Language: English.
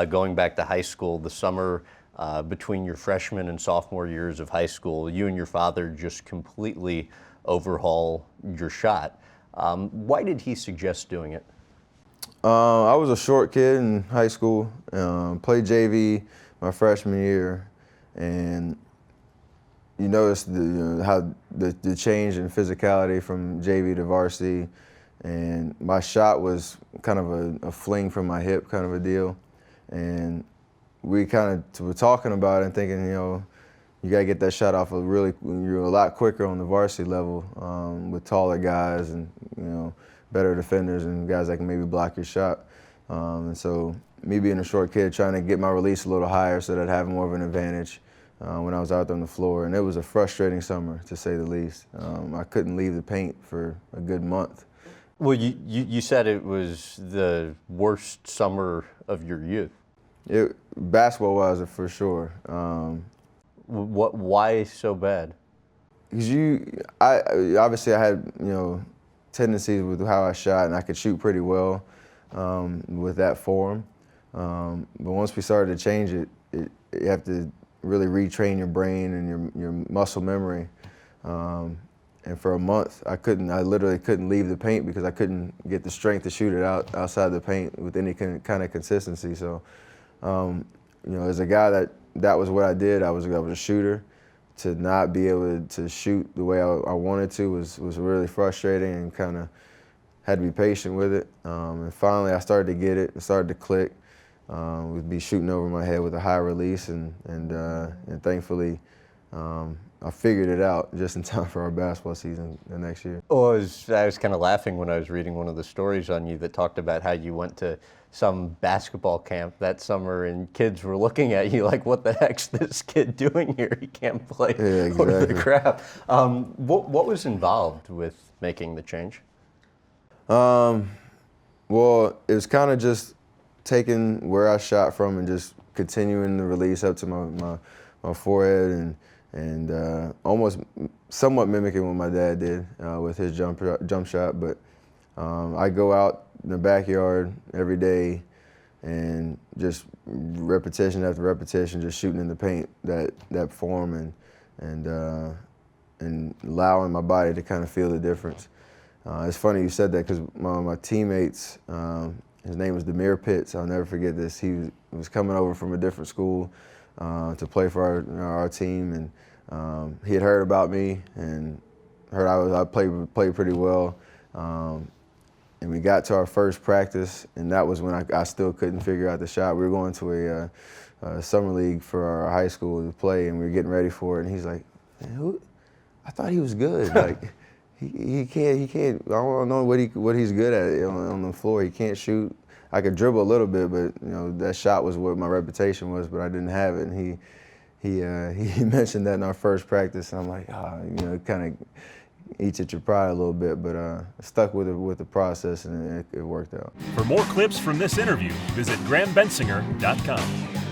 going back to high school, the summer between your freshman and sophomore years of high school, you and your father just completely overhaul your shot. Why did he suggest doing it? I was a short kid in high school, played JV my freshman year, and you notice how the change in physicality from JV to varsity, and my shot was kind of a fling from my hip kind of a deal, and we kind of were talking about it and thinking, you gotta get that shot off you're a lot quicker on the varsity level with taller guys and better defenders and guys that can maybe block your shot. And so me being a short kid, trying to get my release a little higher so that I'd have more of an advantage when I was out there on the floor. And it was a frustrating summer, to say the least. I couldn't leave the paint for a good month. Well, you said it was the worst summer of your youth. Basketball-wise, for sure. Why so bad? Because obviously I had tendencies with how I shot, and I could shoot pretty well with that form. But once we started to change it, you have to really retrain your brain and your muscle memory. And for a month, I literally couldn't leave the paint because I couldn't get the strength to shoot it outside the paint with any kind of consistency. So, as a guy that was what I did. I was a shooter. To not be able to shoot the way I wanted to was really frustrating, and kind of had to be patient with it. And finally, I started to get it. It started to click. Would be shooting over my head with a high release, and thankfully, I figured it out just in time for our basketball season the next year. Oh, I was kind of laughing when I was reading one of the stories on you that talked about how you went to some basketball camp that summer and kids were looking at you like, what the heck's this kid doing here? He can't play worth the crap. What was involved with making the change? Well, it was kind of just taking where I shot from and just continuing the release up to my forehead and almost somewhat mimicking what my dad did with his jump shot. But I go out in the backyard every day and just repetition after repetition, just shooting in the paint that form and allowing my body to kind of feel the difference. It's funny you said that because my teammates, his name was Demir Pitts. I'll never forget this. He was coming over from a different school to play for our team, and he had heard about me and heard I played pretty well. And we got to our first practice, and that was when I still couldn't figure out the shot. We were going to a summer league for our high school to play, and we were getting ready for it. And he's like, "Man, I thought he was good. Like, he can't. I don't know what he's good at on the floor. He can't shoot. I could dribble a little bit, but that shot was what my reputation was, but I didn't have it." And he mentioned that in our first practice, and I'm like, kind of eats at your pride a little bit, but stuck with the process, and it worked out. For more clips from this interview, visit GrahamBensinger.com.